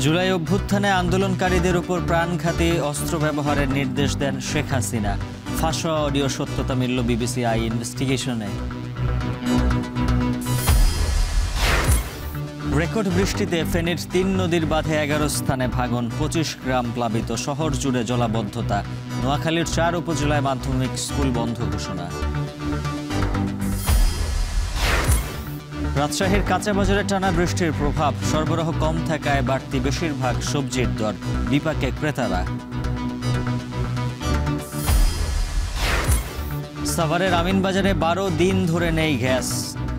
জুলাই অভ্যুত্থানে আন্দোলনকারীদের উপর প্রাণঘাতী অস্ত্র ব্যবহারের নির্দেশ দেন শেখ হাসিনা। ফাঁস অডিও সত্যতা মিলল বিবিসি আই ইনভেস্টিগেশনে। রেকর্ড বৃষ্টিতে ফেনীর ৩ নদীর বাঁধে ১১ স্থানে ভাঙন, ২৫ গ্রাম প্লাবিত, শহর জুড়ে জলাবদ্ধতা। নোয়াখালীর ৪ উপজেলায় মাধ্যমিক স্কুল বন্ধ ঘোষণা। রাজশাহীর কাঁচাবাজারে টানা বৃষ্টির প্রভাব, সরবরাহ কম থাকায় বাড়তি বেশিরভাগ সবজির দর, বিপাকে ক্রেতারা। সাভারের আমিনবাজারে ১২ দিন ধরে নেই গ্যাস,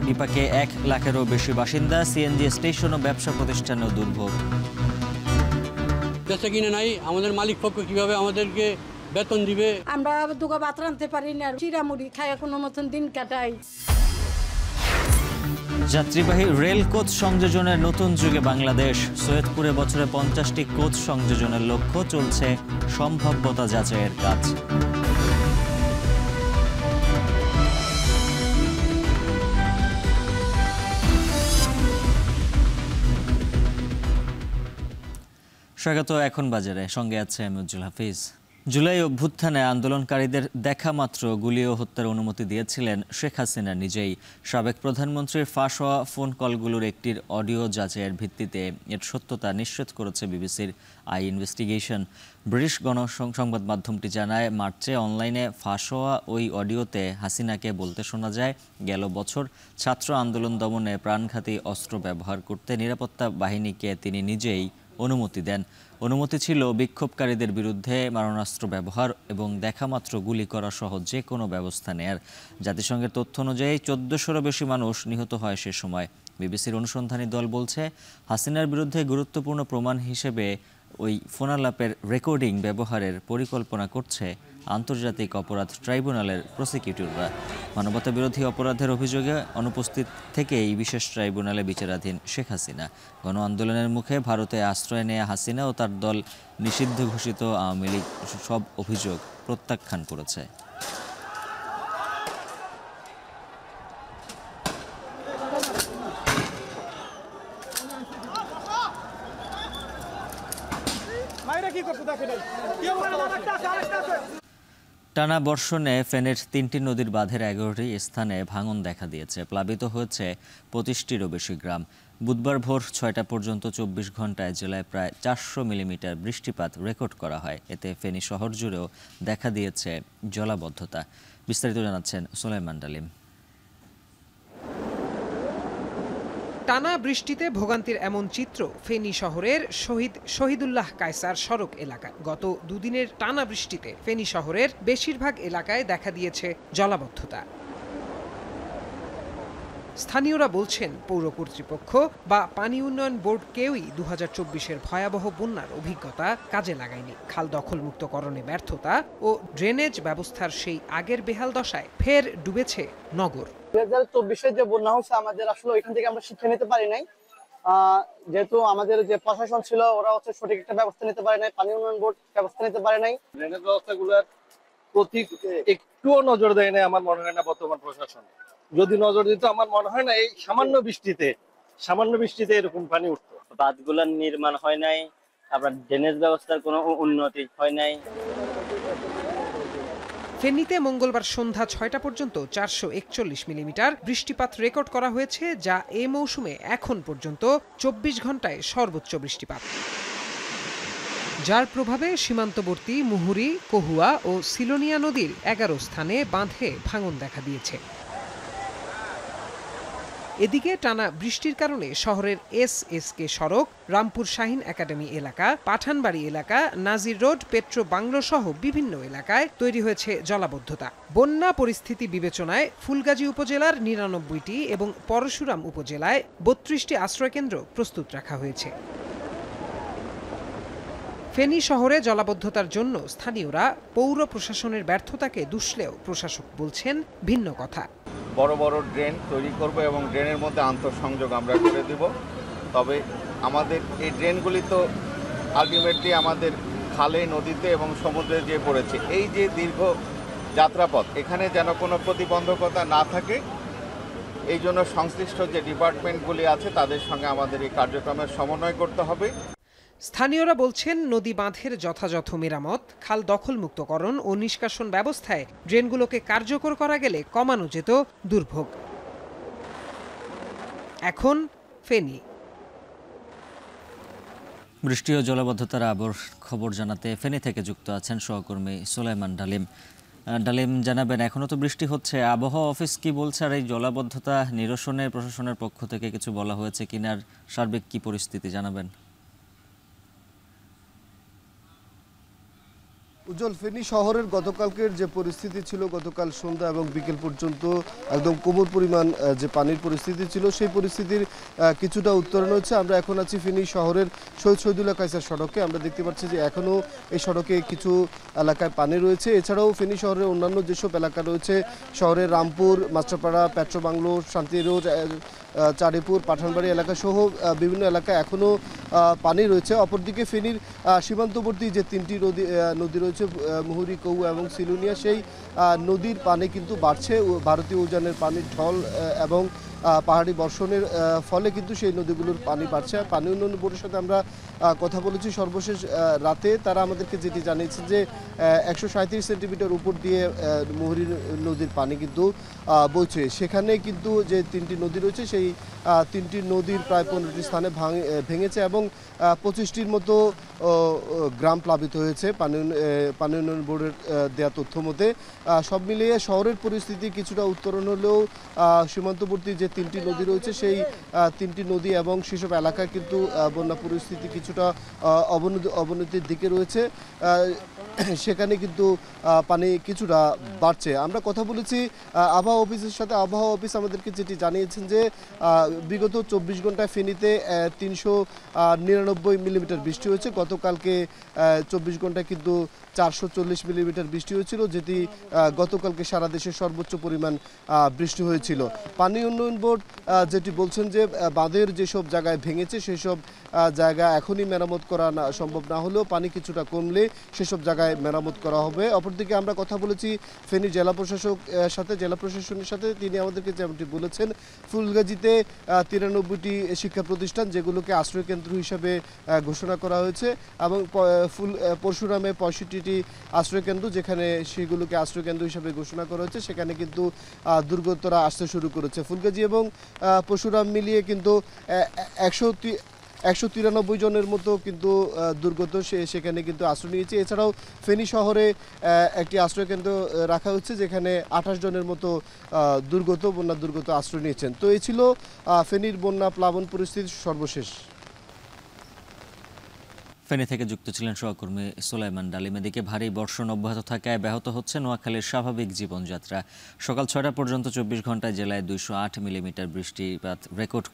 বিপাকে ১ লাখেরও বেশি বাসিন্দা। সিএনজি স্টেশন ও ব্যবসা প্রতিষ্ঠানেও দুর্ভোগ। বেচা কিনে নাই, আমাদের মালিক পক্ষ কিভাবে আমাদেরকে বেতন দিবে? আমরা দুগা ভাত রাঁধতে পারি না, চিরামুড়ি খায় কোনো মতন দিন কাটাই। যাত্রীবাহী রেল কোচ সংযোজনের নতুন যুগে বাংলাদেশ, সৈয়দপুরে বছরে ৫০টি কোচ সংযোজনের লক্ষ্য, চলছে সম্ভাব্যতা যাচাইয়ের কাজ। স্বাগত এখন বাজারে, সঙ্গে আছে আমি উজ্জ্বল হাফিজ। জুলাই অভ্যুত্থানে আন্দোলনকারীদের দেখা মাত্র গুলি ও হত্যার অনুমতি দিয়েছিলেন শেখ হাসিনা নিজেই। সাবেক প্রধানমন্ত্রীর ফাঁস হওয়া ফোন কলগুলোর একটির অডিও যাচাইয়ের ভিত্তিতে এর সত্যতা নিশ্চিত করেছে বিবিসির আই ইনভেস্টিগেশন। ব্রিটিশ গণসংবাদ মাধ্যমটি জানায়, মার্চে অনলাইনে ফাঁস হওয়া ওই অডিওতে হাসিনাকে বলতে শোনা যায়, গেল বছর ছাত্র আন্দোলন দমনে প্রাণঘাতী অস্ত্র ব্যবহার করতে নিরাপত্তা বাহিনীকে তিনি নিজেই অনুমতি দেন। অনুমতি ছিল বিক্ষোভকারীদের বিরুদ্ধে মারণাস্ত্র ব্যবহার এবং দেখামাত্র গুলি করা সহ যে কোনো ব্যবস্থা নেয়ার। জাতিসংঘের তথ্য অনুযায়ী ১৪০০রও বেশি মানুষ নিহত হয় সে সময়। বিবিসির অনুসন্ধানী দল বলছে, হাসিনার বিরুদ্ধে গুরুত্বপূর্ণ প্রমাণ হিসেবে ওই ফোনালাপের রেকর্ডিং ব্যবহারের পরিকল্পনা করছে আন্তর্জাতিক অপরাধ ট্রাইব্যুনালের প্রসিকিউটররা। মানবতাবিরোধী অপরাধের অভিযোগে অনুপস্থিত থেকেই বিশেষ ট্রাইব্যুনালে বিচারাধীন শেখ হাসিনা। গণ আন্দোলনের মুখে ভারতে আশ্রয় নেয়া হাসিনা ও তার দল নিষিদ্ধ ঘোষিত আওয়ামী লীগ সব অভিযোগ প্রত্যাখ্যান করেছে। টানা বর্ষণে ফেনীর ৩টি নদীর বাঁধের ১১টি স্থানে ভাঙন দেখা দিয়েছে, প্লাবিত হয়েছে ২৫টিরও বেশি গ্রাম। বুধবার ভোর ৬টা পর্যন্ত ২৪ ঘন্টায় জেলায় প্রায় ৪০০ মিলিমিটার বৃষ্টিপাত রেকর্ড করা হয়। এতে ফেনী শহর জুড়েও দেখা দিয়েছে জলাবদ্ধতা। বিস্তারিত জানাচ্ছেন সুলাইমান ডালিম। টানা বৃষ্টিতে ভোগান্তির এমন চিত্র ফেনী শহরের শহীদুল্লাহ কায়সার সড়ক এলাকায়। গত দুদিনের টানা বৃষ্টিতে ফেনী শহরের বেশিরভাগ এলাকায় দেখা দিয়েছে জলাবদ্ধতা। স্থানীয়রা বলছেন, পৌর কর্তৃপক্ষ বা পানি উন্নয়ন বোর্ড কেউই ২০২৪-এর ভয়াবহ বন্যার অভিজ্ঞতা কাজে লাগায়নি। খাল দখলমুক্তকরণে ব্যর্থতা ও ড্রেনেজ ব্যবস্থার সেই আগের বেহাল দশায় ফের ডুবেছে নগর। ২০২৪-এর যে বন্যা হচ্ছে, আমাদের আসলে ওইখান থেকে আমরা শিক্ষা নিতে পারি নাই, যেহেতু আমাদের যে প্রশাসন ছিল ওরা সঠিক একটা ব্যবস্থা নিতে পারে নাই, পানি উন্নয়ন বোর্ড ব্যবস্থা নিতে পারে নাই, ড্রেনেজ ব্যবস্থাগুলোর প্রতি একটুও নজর দেয় না আমার মনে হয় না বর্তমান প্রশাসন। যদি নজর দিত আমার মনে হয় না এই সামান্য বৃষ্টিতে এরকম পানি উঠতো। বাঁধগুলোর নির্মাণ হয় নাই, আবার ড্রেনেজ ব্যবস্থার কোনো উন্নতি হয় নাই। ফেনীতে মঙ্গলবার সন্ধ্যা ৬টা পর্যন্ত ৪৪১ মিলিমিটার বৃষ্টিপাত রেকর্ড করা হয়েছে, যা এ মৌসুমে এখন পর্যন্ত ২৪ ঘন্টায় সর্বোচ্চ বৃষ্টিপাত। যার প্রভাবে সীমান্তবর্তী মুহুরী, কহুয়া ও সিলোনিয়া নদীর ১১ স্থানে বাঁধে ভাঙন দেখা দিয়েছে। এদিকে টানা বৃষ্টির কারণে শহরের এসএসকে সড়ক, রামপুর শাহীন একাডেমি এলাকা, পাঠানবাড়ি এলাকা, নাজির রোড, পেট্রো বাংলো সহ বিভিন্ন এলাকায় তৈরি হয়েছে জলাবদ্ধতা। বন্যা পরিস্থিতি বিবেচনায় ফুলগাজী উপজেলার ৯৯টি এবং পরশুরাম উপজেলায় ৩২টি আশ্রয়কেন্দ্র প্রস্তুত রাখা হয়েছে। ফেনী শহরে জলাবদ্ধতার জন্য স্থানীয়রা পৌর প্রশাসনের ব্যর্থতাকে দুষলেও প্রশাসক বলছেন ভিন্ন কথা। বড় বড় ড্রেন তৈরি করব এবং ড্রেনের মধ্যে আন্তঃসংযোগ আমরা করে দেব। তবে আমাদের এই ড্রেনগুলি তো আলটিমেটলি আমাদের খালে, নদীতে এবং সমুদ্রে যে পড়েছে, এই যে দীর্ঘ যাত্রাপথ, এখানে যেন কোনো প্রতিবন্ধকতা না থাকে, এই জন্য সংশ্লিষ্ট যে ডিপার্টমেন্টগুলি আছে তাদের সঙ্গে আমাদের এই কার্যক্রমের সমন্বয় করতে হবে। স্থানীয়রা বলছেন, নদী বাঁধের যথাযথ মেরামত, খাল দখলমুক্তকরণ ও নিষ্কাশন ব্যবস্থায় ড্রেনগুলোকে কার্যকর করা গেলে কমানো যেত দুর্ভোগ। এখন ফেনী। বৃষ্টি ও জলাবদ্ধতার খবর জানাতে ফেনী থেকে যুক্ত আছেন সহকর্মী সুলাইমান ডালিম। ডালিম, জানাবেন, এখনো তো বৃষ্টি হচ্ছে, আবহাওয়া অফিস কি বলছে, আর এই জলাবদ্ধতা নিরসনে প্রশাসনের পক্ষ থেকে কিছু বলা হয়েছে কিনার সার্বিক কি পরিস্থিতি জানাবেন? উজ্জ্বল, ফেনী শহরের গতকালকের যে পরিস্থিতি ছিল, গতকাল সন্ধ্যা এবং বিকেল পর্যন্ত একদম কোমর পরিমাণ যে পানির পরিস্থিতি ছিল, সেই পরিস্থিতির কিছুটা উত্তরণ হচ্ছে। আমরা এখন আছি ফেনী শহরের শহীদ শহীদুল্লাহ কায়সার সড়কে। আমরা দেখতে পাচ্ছি যে এখনও এই সড়কে কিছু এলাকায় পানি রয়েছে। এছাড়াও ফেনী শহরের অন্যান্য যেসব এলাকা রয়েছে, শহরের রামপুর, মাস্টারপাড়া, পেট্রো বাংলো, শান্তি রোড, চাঁদিপুর, পাঠানবাড়ি এলাকা সহ বিভিন্ন এলাকায় এখনও পানি রয়েছে। অপরদিকে ফেনীর সীমান্তবর্তী যে তিনটি নদী রয়েছে, মুহুরী, কৌয়া এবং সিলুনিয়া, সেই নদীর পানি কিন্তু বাড়ছে। ভারতীয় উজানের পানির ঢল এবং পাহাড়ি বর্ষণের ফলে কিন্তু সেই নদীগুলোর পানি বাড়ছে। পানি উন্নয়ন বোর্ডের সাথে আমরা কথা বলেছি সর্বশেষ রাতে। তারা আমাদেরকে যেটি জানিয়েছেন যে 137 সেন্টিমিটার উপর দিয়ে মুহুরী নদীর পানি কিন্তু বইছে। সেখানে কিন্তু যে তিনটি নদী রয়েছে, সেই তিনটি নদীর প্রায় 15টি স্থানে ভেঙেছে এবং 25টির মতো গ্রাম প্লাবিত হয়েছে পানি উন্নয়ন বোর্ডের দেয়া তথ্য মতে। সব মিলিয়ে শহরের পরিস্থিতি কিছুটা উত্তরণ হলেও সীমান্তবর্তী যে তিনটি নদী রয়েছে, সেই তিনটি নদী এবং সেসব এলাকায় কিন্তু বন্যা পরিস্থিতি কিছুটা অবনতির দিকে রয়েছে। সেখানে কিন্তু পানি কিছুটা বাড়ছে। আমরা কথা বলেছি আবহাওয়া অফিসের সাথে। আবহাওয়া অফিস আমাদেরকে যেটি জানিয়েছেন যে বিগত 24 ঘন্টায় ফেনীতে 399 মিলিমিটার বৃষ্টি হয়েছে। গতকালকে 24 ঘন্টায় কিন্তু 440 মিলিমিটার বৃষ্টি হয়েছিল, যেটি গতকালকে সারা দেশে সর্বোচ্চ পরিমাণ বৃষ্টি হয়েছিল। পানি উন্নয়ন বোর্ড যেটি বলছেন যে বাঁধের যেসব জায়গায় ভেঙেছে, সেসব জায়গা এখনই মেরামত করা সম্ভব না হলেও পানি কিছুটা কমলে সেসব জায়গায় মেরামত করা হবে। অপরদিকে আমরা কথা বলেছি ফেনী জেলা প্রশাসনের সাথে। তিনি আমাদেরকে যেমনটি বলেছেন, ফুলগাজীতে 93টি শিক্ষা প্রতিষ্ঠান, যেগুলোকে আশ্রয়কেন্দ্র হিসাবে ঘোষণা করা হয়েছে, এবং পরশুরামে 65টি আশ্রয়কেন্দ্র, যেখানে সেগুলোকে আশ্রয়কেন্দ্র হিসাবে ঘোষণা করা হয়েছে। সেখানে কিন্তু দুর্গতরা আসতে শুরু করেছে। ফুলগাজী এবং পরশুরাম মিলিয়ে কিন্তু 193 জনের মতো কিন্তু দুর্গত সেখানে কিন্তু আশ্রয় নিয়েছে। এছাড়াও ফেনী শহরে একটি আশ্রয়কেন্দ্র রাখা হচ্ছে, যেখানে 28 জনের মতো বন্যা দুর্গত আশ্রয় নিয়েছেন। তো এই ছিল ফেনীর বন্যা প্লাবন পরিস্থিতির সর্বশেষ। ফেনী থেকে যুক্ত ছিলেন সহকর্মী সুলাইমান ডালিম। এদিকে ভারী বর্ষণ অব্যাহত থাকায় ব্যাহত হচ্ছে নোয়াখালীর স্বাভাবিক জীবনযাত্রা। সকাল 6টা পর্যন্ত 24 ঘন্টায় জেলায় 208 মিলিমিটার বৃষ্টিপাত রেকর্ড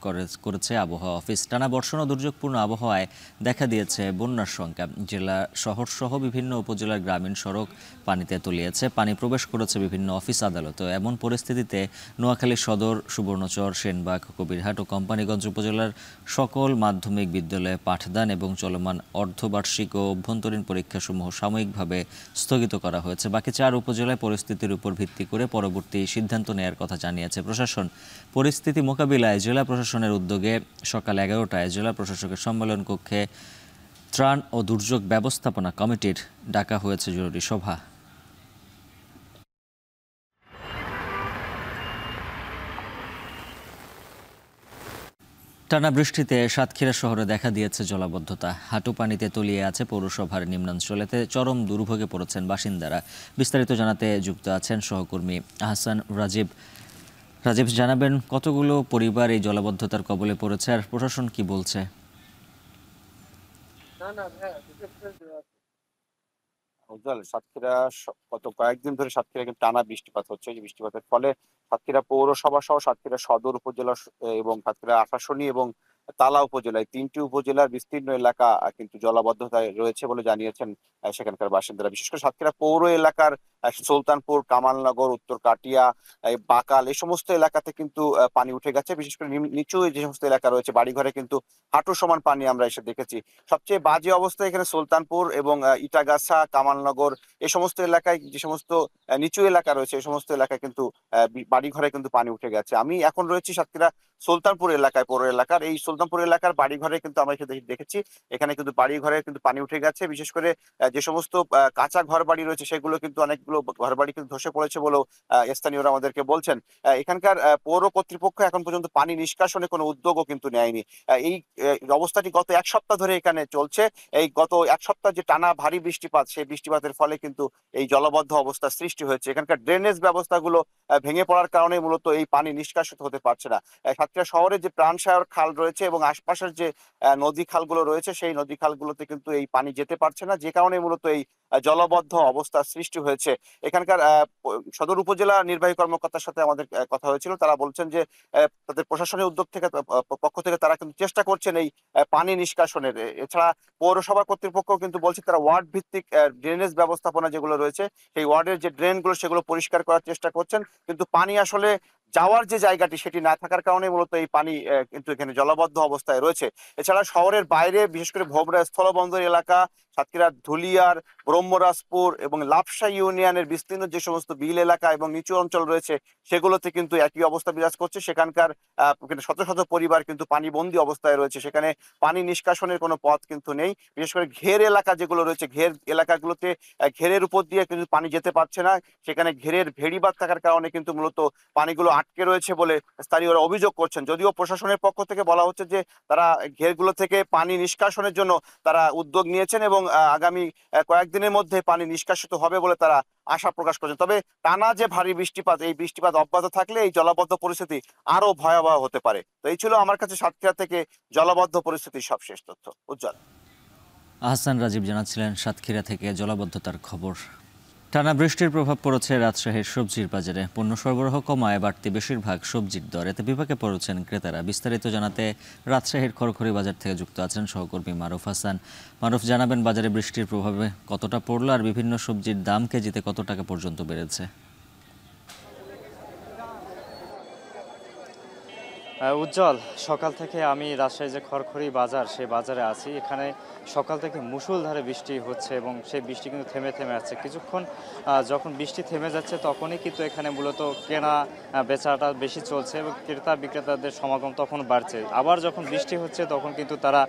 করেছে আবহাওয়া অফিস। টানা বর্ষণ ও দুর্যোগপূর্ণ আবহাওয়ায় দেখা দিয়েছে বন্যার শঙ্কা। জেলা শহর সহ বিভিন্ন উপজেলার গ্রামীণ সড়ক পানিতে তলিয়েছে। পানি প্রবেশ করেছে বিভিন্ন অফিস আদালতে। এমন পরিস্থিতিতে নোয়াখালী সদর, সুবর্ণচর, সেনবাগ, কবিরহাট ও কোম্পানীগঞ্জ উপজেলার সকল মাধ্যমিক বিদ্যালয়ে পাঠদান এবং চলমান অর্ধবার্ষিক ও অভ্যন্তরীণ পরীক্ষাসমূহ সাময়িকভাবে স্থগিত করা হয়েছে। বাকি 4 উপজেলায় পরিস্থিতির উপর ভিত্তি করে পরবর্তী সিদ্ধান্ত নেয়ার কথা জানিয়েছে প্রশাসন। পরিস্থিতি মোকাবিলায় জেলা প্রশাসনের উদ্যোগে সকাল 11টায় জেলা প্রশাসকের সম্মেলন কক্ষে ত্রাণ ও দুর্যোগ ব্যবস্থাপনা কমিটির ডাকা হয়েছে জরুরি সভা। টানা বৃষ্টিতে সাতক্ষীরা শহরে দেখা দিয়েছে জলাবদ্ধতা। হাঁটু পানিতে তলিয়ে আছে পৌরসভার নিম্নাঞ্চলেতে। চরম দুর্ভোগে পড়েছেন বাসিন্দারা। বিস্তারিত জানাতে যুক্ত আছেন সহকর্মী আহসান রাজীব। জানাবেন, কতগুলো পরিবার এই জলাবদ্ধতার কবলে পড়েছে আর প্রশাসন কি বলছে? সাতক্ষীরা গত কয়েকদিন ধরে সাতক্ষীরা কিন্তু টানা বৃষ্টিপাত হচ্ছে। যে বৃষ্টিপাতের ফলে সাতক্ষীরা পৌরসভা সহ সাতক্ষীরা সদর উপজেলা এবং সাতক্ষীরা আশাশুনি এবং তালা উপজেলায় 3টি উপজেলার বিস্তীর্ণ এলাকা কিন্তু জলাবদ্ধতায় রয়েছে বলে জানিয়েছেন সেখানকার বাসিন্দারা। বিশেষ করে সাতক্ষীরা পৌর এলাকার সুলতানপুর, কামালনগর, উত্তর কাটিয়া, বাকাল এই সমস্ত এলাকাতে কিন্তু পানি উঠে গেছে। বিশেষ করে নিচু যে সমস্ত এলাকা রয়েছে বাড়িঘরে কিন্তু হাঁটু সমান পানি আমরা এসে দেখেছি। সবচেয়ে বাজে অবস্থা এখানে সুলতানপুর এবং ইটাগাছা, কামালনগর এই সমস্ত এলাকায়, যে সমস্ত নিচু এলাকা রয়েছে এই সমস্ত এলাকায় কিন্তু বাড়িঘরে কিন্তু পানি উঠে গেছে। আমি এখন রয়েছি সাতক্ষীরা সুলতানপুর এলাকায়, পৌর এলাকার। এই সুলতানপুর এলাকার বাড়িঘরে কিন্তু আমরা দেখেছি এখানে কিন্তু বাড়িঘরে কিন্তু পানি উঠে গেছে। বিশেষ করে যে সমস্ত কাঁচা ঘর বাড়ি রয়েছে সেগুলো কিন্তু অনেকগুলো ঘর বাড়ি কিন্তু ধসে পড়েছে বলেও স্থানীয়রা আমাদেরকে বলছেন। এখানকার পৌর কর্তৃপক্ষ এখন পর্যন্ত পানি নিষ্কাশনে কোনো উদ্যোগও কিন্তু নেয়নি। এই অবস্থাটি গত এক সপ্তাহ ধরে এখানে চলছে। এই গত এক সপ্তাহ যে টানা ভারী বৃষ্টিপাত, সেই বৃষ্টিপাতের ফলে কিন্তু এই জলবদ্ধ অবস্থার সৃষ্টি হয়েছে। এখানকার ড্রেনেজ ব্যবস্থাগুলো ভেঙে পড়ার কারণে মূলত এই পানি নিষ্কাশিত হতে পারছে না। সাতক্ষীরা শহরে যে প্রাণসায়র খাল রয়েছে এবং আশপাশের যে নদী খালগুলো রয়েছে সেই নদী খালগুলোতে কিন্তু এই পানি যেতে পারছে না, যে কারণে মূলত এই জলবদ্ধ অবস্থার সৃষ্টি হয়েছে। এখানকার সদর উপজেলা নির্বাহী কর্মকর্তার সাথে আমাদের কথা হয়েছিল। তারা বলছেন যে তাদের প্রশাসনের উদ্যোগ থেকে পক্ষ থেকে তারা কিন্তু চেষ্টা করছেন এই পানি নিষ্কাশনের। এছাড়া পৌরসভা কর্তৃপক্ষ কিন্তু বলছে তারা ওয়ার্ড ভিত্তিক ড্রেনেজ ব্যবস্থাপনা যেগুলো রয়েছে সেই ওয়ার্ডের যে ড্রেনগুলো সেগুলো পরিষ্কার করার চেষ্টা করছেন, কিন্তু পানি আসলে যাওয়ার যে জায়গাটি সেটি না থাকার কারণে মূলত এই পানি কিন্তু এখানে জলবদ্ধ অবস্থায় রয়েছে। এছাড়া শহরের বাইরে বিশেষ করে ভোমরা স্থলবন্দর এলাকা, সাতক্ষীরা ধুলিয়ার, ব্রহ্মরাজপুর এবং লাপসা ইউনিয়নের বিস্তীর্ণ যে সমস্ত বিল এলাকা এবং নিচু অঞ্চল রয়েছে সেগুলোতে কিন্তু একই অবস্থা বিরাজ করছে। সেখানকার শত শত পরিবার কিন্তু পানিবন্দী অবস্থায় রয়েছে। সেখানে পানি নিষ্কাশনের কোনো পথ কিন্তু নেই। বিশেষ করে ঘের এলাকা যেগুলো রয়েছে, ঘের এলাকাগুলোতে ঘেরের উপর দিয়ে কিন্তু পানি যেতে পারছে না। সেখানে ঘেরের ভেড়িবাঁধ থাকার কারণে কিন্তু মূলত পানিগুলো আটকে রয়েছে বলে স্থানীয়রা অভিযোগ করছেন। যদিও প্রশাসনের পক্ষ থেকে বলা হচ্ছে যে তারা ঘেরগুলো থেকে পানি নিষ্কাশনের জন্য তারা উদ্যোগ নিয়েছেন এবং আগামী কয়েকদিনের মধ্যে পানি নিষ্কাশিত হবে বলে তারা আশা প্রকাশ করছেন। তবে টানা যে ভারী বৃষ্টিপাত, এই বৃষ্টিপাত অব্যাহত থাকলে এই জলাবদ্ধ পরিস্থিতি আরো ভয়াবহ হতে পারে। তো এই ছিল আমার কাছে সাতক্ষীরা থেকে জলাবদ্ধ পরিস্থিতির সবশেষ তথ্য। উজ্জ্বল। আহসান রাজীব জানাচ্ছিলেন সাতক্ষীরা থেকে জলাবদ্ধতার খবর। টানা বৃষ্টির প্রভাব পড়েছে রাজশাহীর সবজির বাজারে। পণ্য সরবরাহ কমায় বাড়তি বেশিরভাগ সবজির দর, এতে বিপাকে পড়েছেন ক্রেতারা। বিস্তারিত জানাতে রাজশাহীর খড়খড়ি বাজার থেকে যুক্ত আছেন সহকর্মী মারুফ হাসান। মারুফ, জানাবেন বাজারে বৃষ্টির প্রভাবে কতটা পড়লো আর বিভিন্ন সবজির দাম কেজিতে কত টাকা পর্যন্ত বেড়েছে? উজ্জ্বল, সকাল থেকে আমি রাজশাহী যে খড়খড়ি বাজার সেই বাজারে আছি। এখানে সকাল থেকে মুষলধারে বৃষ্টি হচ্ছে এবং সেই বৃষ্টি কিন্তু থেমে থেমে আছে। কিছুক্ষণ যখন বৃষ্টি থেমে যাচ্ছে তখনই কিন্তু এখানে মূলত কেনা বেচাটা বেশি চলছে এবং ক্রেতা বিক্রেতাদের সমাগম তখন বাড়ছে। আবার যখন বৃষ্টি হচ্ছে তখন কিন্তু তারা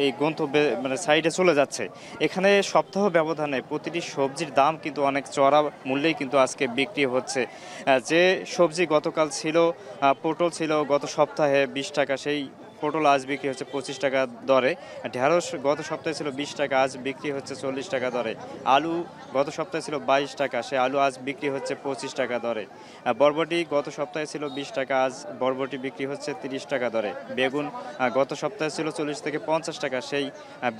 এই গন্তব্যে মানে সাইডে চলে যাচ্ছে। এখানে সপ্তাহ ব্যবধানে প্রতিটি সবজির দাম কিন্তু অনেক চড়া মূল্যেই কিন্তু আজকে বিক্রি হচ্ছে। যে সবজি গতকাল ছিল, পটল ছিল গত সপ্তাহে 20 টাকা, সেই পটল আজ বিক্রি হচ্ছে 25 টাকা দরে। ঢেঁড়স গত সপ্তাহে ছিল 20 টাকা, আজ বিক্রি হচ্ছে 40 টাকা দরে। আলু গত সপ্তাহে ছিল 22 টাকা, সে আলু আজ বিক্রি হচ্ছে 25 টাকা দরে। বরবটি গত সপ্তাহে ছিল 20 টাকা, আজ বরবটি বিক্রি হচ্ছে 30 টাকা দরে। বেগুন গত সপ্তাহে ছিল 40 থেকে 50 টাকা, সেই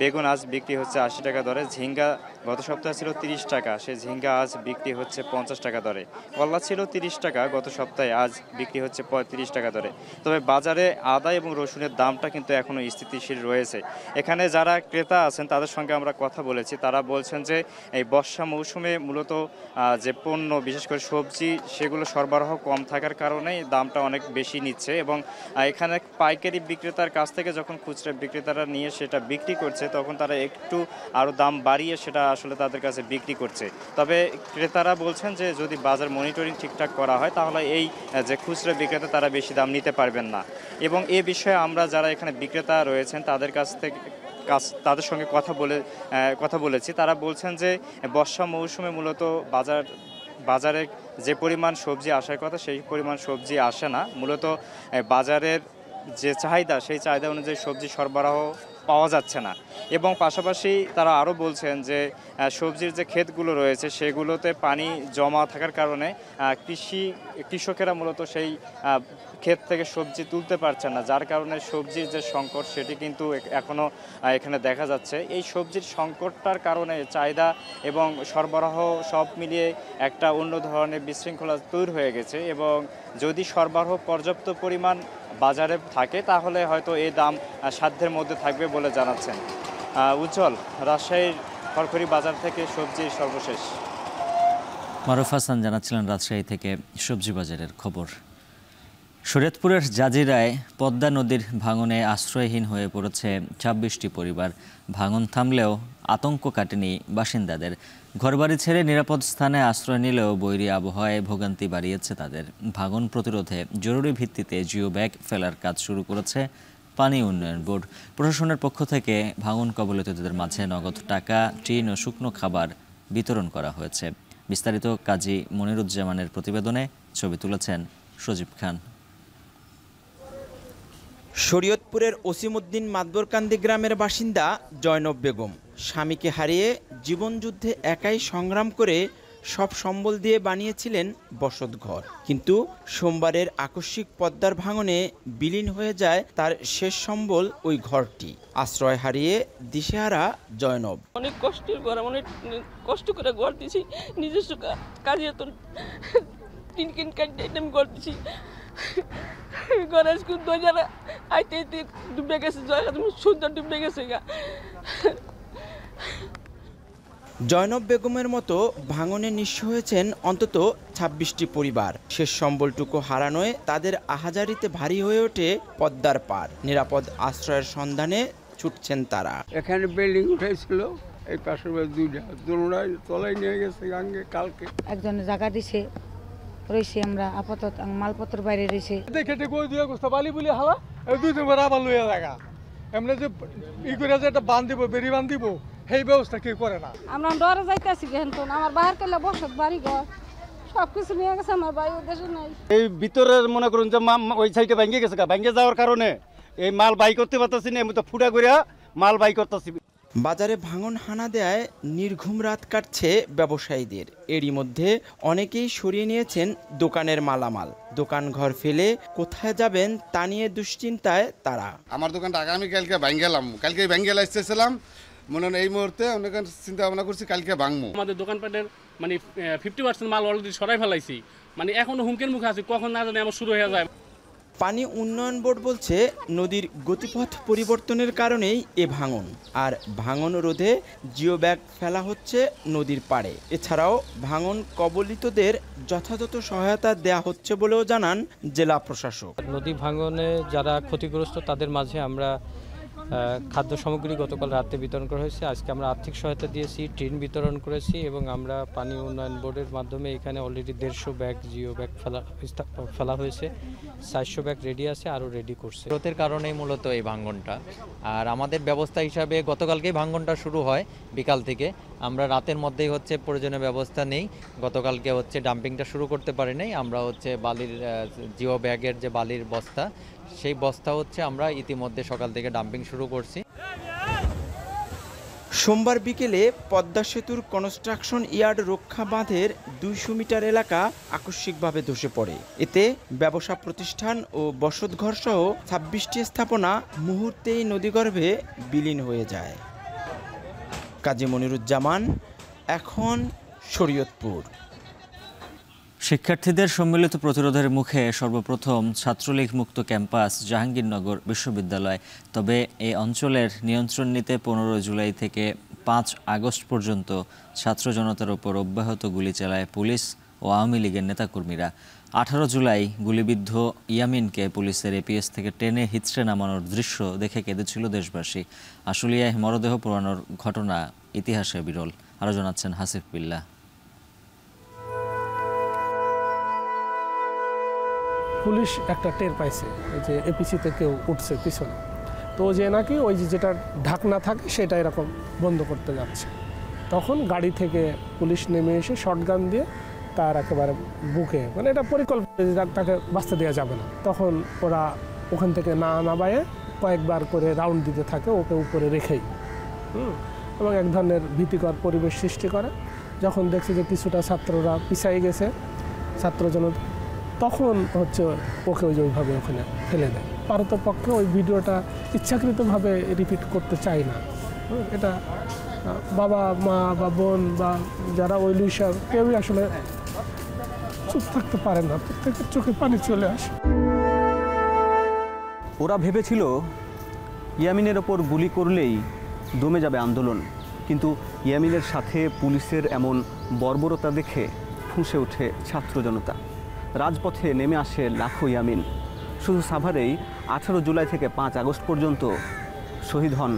বেগুন আজ বিক্রি হচ্ছে 80 টাকা দরে। ঝিঙ্গা গত সপ্তাহে ছিল 30 টাকা, সেই ঝিঙ্গা আজ বিক্রি হচ্ছে 50 টাকা দরে। কলা ছিল 30 টাকা গত সপ্তাহে, আজ বিক্রি হচ্ছে 35 টাকা দরে। তবে বাজারে আদা এবং রসুনের দামটা কিন্তু এখনো স্থিতিশীল রয়েছে। এখানে যারা ক্রেতা আছেন তাদের সঙ্গে আমরা কথা বলেছি, তারা বলছেন যে এই বর্ষা মৌসুমে মূলত যে পণ্য বিশেষ করে সবজি সেগুলো সরবরাহ কম থাকার কারণেই দামটা অনেক বেশি নিচ্ছে এবং এখানে পাইকারি বিক্রেতার কাছ থেকে যখন খুচরা বিক্রেতারা নিয়ে সেটা বিক্রি করছে তখন তারা একটু আরও দাম বাড়িয়ে সেটা আসলে তাদের কাছে বিক্রি করছে। তবে ক্রেতারা বলছেন যে যদি বাজার মনিটরিং ঠিকঠাক করা হয় তাহলে এই যে খুচরা বিক্রেতা তারা বেশি দাম নিতে পারবেন না। এবং এ বিষয়ে আমরা যারা এখানে বিক্রেতা রয়েছেন তাদের কাছ থেকে তাদের সঙ্গে কথা বলেছি। তারা বলছেন যে বর্ষা মৌসুমে মূলত বাজারে যে পরিমাণ সবজি আসার কথা সেই পরিমাণ সবজি আসে না। মূলত বাজারের যে চাহিদা সেই চাহিদা অনুযায়ী সবজি সরবরাহ পাওয়া যাচ্ছে না। এবং পাশাপাশি তারা আরও বলছেন যে সবজির যে ক্ষেতগুলো রয়েছে সেগুলোতে পানি জমা থাকার কারণে কৃষকেরা মূলত সেই ক্ষেত থেকে সবজি তুলতে পারছেন না, যার কারণে সবজির যে সংকট সেটি কিন্তু এখনও এখানে দেখা যাচ্ছে। এই সবজির সংকটটার কারণে চাহিদা এবং সরবরাহ সব মিলিয়ে একটা অন্য ধরনের বিশৃঙ্খলা তৈরি হয়ে গেছে এবং যদি সরবরাহ পর্যাপ্ত পরিমাণ বাজারে থাকে তাহলে হয়তো এই দাম সাধ্যের মধ্যে থাকবে বলে জানাচ্ছেন। উজ্জ্বল, রাজশাহীর খড়খড়ি বাজার থেকে সবজির সর্বশেষ। মারুফ হাসান জানাচ্ছিলেন রাজশাহী থেকে সবজি বাজারের খবর। শরীয়তপুরের জাজিরায় পদ্মা নদীর ভাঙনে আশ্রয়হীন হয়ে পড়েছে ২৬টি পরিবার। ভাঙন থামলেও আতঙ্ক কাটেনি বাসিন্দাদের। ঘরবাড়ি ছেড়ে নিরাপদ স্থানে আশ্রয় নিলেও বৈরী আবহাওয়ায় ভোগান্তি বাড়িয়েছে তাদের। ভাঙন প্রতিরোধে জরুরি ভিত্তিতে জিও ব্যাগ ফেলার কাজ শুরু করেছে পানি উন্নয়ন বোর্ড। প্রশাসনের পক্ষ থেকে ভাঙন কবলিতদের মাঝে নগদ টাকা, টিন ও শুকনো খাবার বিতরণ করা হয়েছে। বিস্তারিত কাজী মনিরুজ্জামানের প্রতিবেদনে ছবি তুলেছেন সজীব খান। শরীয়তপুরের ওসিমউদ্দিন মাদবরকান্দি গ্রামের বাসিন্দা জয়নব বেগম স্বামীকে হারিয়ে জীবনযুদ্ধে একাই সংগ্রাম করে সব সম্বল দিয়ে বানিয়েছিলেন বসতঘর, কিন্তু সোমবারের আকস্মিক পদ্মার ভাঙনে বিলীন হয়ে যায় তার শেষ সম্বল ওই ঘরটি। আশ্রয় হারিয়ে দিশেহারা জয়নব। অনেক কষ্টের ঘর, অনেক কষ্ট করে ঘর দিয়েছি, নিজস্ব কাজে তো টিন কিন কাটতে আমি ঘর দিয়েছি। ঘরের স্কুল দরজারা আইতে আইতে ডুবে গেছে, সুন্দর ডুবে গেছে গা। জয়নব বেগমের মতো ভাঙনে নিঃস্ব হয়েছেন অন্তত ২৬টি পরিবার। শেষ সম্বলটুকু হারানোয় তাদের আহাজারিতে ভারী হয়ে ওঠে পদ্মার পার। নিরাপদ আশ্রয়ের সন্ধানে ছুটছেন তারা। এখানে বিল্ডিং উঠেছিল, এই পাশের দুইটা দোনোটাই তলায় নিয়ে গেছে গাঙ্গে কালকে। একজনের জায়গা দিছে রয়েছে, আমরা আপাতত মালপত্র বাইরে রয়েছে। দেখে কই দুই অবস্থা বালি বলি হালা দুই দিন পরে আবার লইয়া জায়গা এমনি যে ই করে যে একটা বাঁধ দিব, বেরি বাঁধ দিব, সেই ব্যবস্থা কেউ করে না। আমরা ডরে যাইতেছি, কিন্তু আমার বাহার কেলে বসত বাড়ি ঘর সবকিছু নিয়ে গেছে, আমার বাড়ি দেশে নাই। এই ভিতরের মনে করুন যে ওই সাইডে ভেঙে গেছে, ভেঙে যাওয়ার কারণে এই মাল বাই করতে পারতেছি না, আমি তো ফুটা করিয়া মাল বাই করতেছি। বাজারে ভাঙন হানা দেয় নির্ঘুম রাত কাটছে ব্যবসায়ীদের। এরই মধ্যে অনেকেই সরিয়ে নিয়েছেন দোকানের মালামাল। দোকান ঘর ফেলে কোথায় যাবেন তা নিয়ে দুশ্চিন্তায় তারা। আমার দোকানটা আগামীকালকে ভাঙ্গেলাম, কালকে ভাঙ্গেলা এসেছিলাম, মনে হয় এই মুহূর্তে অনেক চিন্তা ভাবনা করছি কালকে ভাঙবো। আমাদের দোকানপাটের মানে 50% মাল অলরেডি সরাই ফেলাইছি, মানে এখনো হুমকির মুখে আছে, কখন না জানি আমার শুরু হয়ে যায়। পানি উন্নয়ন বোর্ড বলছে নদীর গতিপথ পরিবর্তনের কারণেই এ ভাঙন। আর ভাঙন রোধে জিও ব্যাগ ফেলা হচ্ছে নদীর পাড়ে। এছাড়াও ভাঙন কবলিতদের যথাযথ সহায়তা দেয়া হচ্ছে বলেও জানান জেলা প্রশাসক। নদী ভাঙনে যারা ক্ষতিগ্রস্ত তাদের মাঝে আমরা খাদ্য সামগ্রী গতকাল রাতে বিতরণ করা হয়েছে। আজকে আমরা আর্থিক সহায়তা দিয়েছি, টিন বিতরণ করেছি এবং আমরা পানি উন্নয়ন বোর্ডের মাধ্যমে এখানে অলরেডি 150 ব্যাগ জিও ব্যাগ ফেলা হয়েছে। 400 ব্যাগ রেডি আছে, আরও রেডি করছে। স্রোতের কারণেই মূলত এই ভাঙনটা। আর আমাদের ব্যবস্থা হিসাবে গতকালকেই ভাঙনটা শুরু হয় বিকাল থেকে। আমরা রাতের মধ্যেই হচ্ছে প্রয়োজনীয় ব্যবস্থা নেই। গতকালকে হচ্ছে ডাম্পিংটা শুরু করতে পারি নাই। আমরা হচ্ছে বালির জিও ব্যাগের যে বালির বস্তা, সেই বস্তা হচ্ছে আমরা ইতিমধ্যে সকাল থেকে ডাম্পিং শুরু করছি। সোমবার বিকেলে পদ্মা সেতুর কনস্ট্রাকশন ইয়ার্ড রক্ষা বাঁধের 200 মিটার এলাকা আকস্মিকভাবে ধসে পড়ে। এতে ব্যবসা প্রতিষ্ঠান ও বসতঘর সহ 26টি স্থাপনা মুহূর্তেই নদীগর্ভে বিলীন হয়ে যায়। কাজী মনিরুজ্জামান, এখন শরীয়তপুর। শিক্ষার্থীদের সম্মিলিত প্রতিরোধের মুখে সর্বপ্রথম ছাত্রলীগ মুক্ত ক্যাম্পাস জাহাঙ্গীরনগর বিশ্ববিদ্যালয়। তবে এই অঞ্চলের নিয়ন্ত্রণ নিতে 15 জুলাই থেকে 5 আগস্ট পর্যন্ত ছাত্র জনতার ওপর অব্যাহত গুলি চালায় পুলিশ ও আওয়ামী লীগের নেতাকর্মীরা। 18 জুলাই গুলিবিদ্ধ ইয়ামিনকে পুলিশের এপিএস থেকে টেনে হিচড়ে নামানোর দৃশ্য দেখে কেঁদেছিল দেশবাসী। আশুলিয়ায় মরদেহ পোড়ানোর ঘটনা ইতিহাসে বিরল। আরও জানাচ্ছেন হাসিফ বিল্লাহ। পুলিশ একটা টের পাইছে যে এপিসিতে কেউ উঠছে পিছনে, তো যে নাকি ওই যেটা ঢাকনা থাকে সেটা এরকম বন্ধ করতে যাচ্ছে। তখন গাড়ি থেকে পুলিশ নেমে এসে শটগান দিয়ে তার একেবারে বুকে, মানে এটা পরিকল্পনা, তাকে বাঁচতে দেওয়া যাবে না। তখন ওরা ওখান থেকে না নামায়ে কয়েকবার করে রাউন্ড দিতে থাকে ওকে উপরে রেখেই, এবং এক ধরনের ভীতিকর পরিবেশ সৃষ্টি করে। যখন দেখছে যে কিছুটা ছাত্ররা পিছাই গেছে, ছাত্রজনতা, তখন হচ্ছে ওকে ওইভাবে ওখানে ফেলে দেয়। পারতপক্ষে ওই ভিডিওটা ইচ্ছাকৃতভাবে রিপিট করতে চাই না। এটা বাবা মা বা বোন বা যারা ওই লিসার কেউই আসলে চুপ থাকতে পারে না, প্রত্যেকের চোখে পানি চলে আসে। ওরা ভেবেছিল ইয়ামিনের ওপর গুলি করলেই দমে যাবে আন্দোলন, কিন্তু ইয়ামিনের সাথে পুলিশের এমন বর্বরতা দেখে ফুঁসে ওঠে ছাত্র জনতা, রাজপথে নেমে আসে লাখো ইয়ামিন। শুধু সাভারেই 18 জুলাই থেকে 5 আগস্ট পর্যন্ত শহীদ হন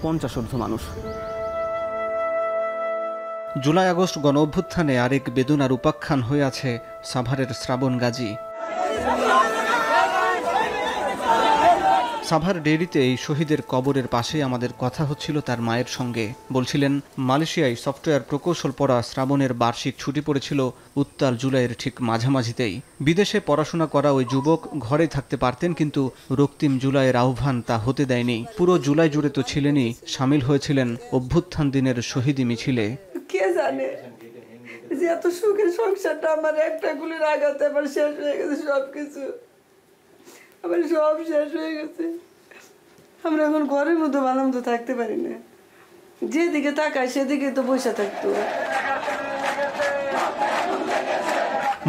50 ঊর্ধ্ব মানুষ। জুলাই আগস্ট গণ অভ্যুত্থানে আরেক বেদনার উপাখ্যান হয়ে আছে সাভারের শ্রাবণ গাজী। সাভার ডেইরিতে এই শহীদের কবরের পাশে আমাদের কথা হচ্ছিল তার মায়ের সঙ্গে। বলছিলেন, মালয়েশিয়ায় সফটওয়্যার প্রকৌশল পড়া শ্রাবণের বার্ষিক ছুটি পড়েছিল উত্তাল জুলাইয়ের ঠিক মাঝামাঝিতেই। বিদেশে পড়াশোনা করা ওই যুবক ঘরে থাকতে পারতেন, কিন্তু রক্তিম জুলাইয়ের আহ্বান তা হতে দেয়নি। পুরো জুলাই জুড়ে তো ছিলেনই, সামিল হয়েছিলেন অভ্যুত্থান দিনের শহীদি মিছিলে। কে জানে যে এত সুখের সংসারটা আমার একটা গুলির আঘাতে আবার শেষ হয়ে গেছে, সবকিছু আবার সব শেষ হয়ে গেছে। আমরা এখন ঘরের মধ্যে ভালো মতো থাকতে পারি না, যেদিকে তাকাই সেদিকে তো বসে থাকতো।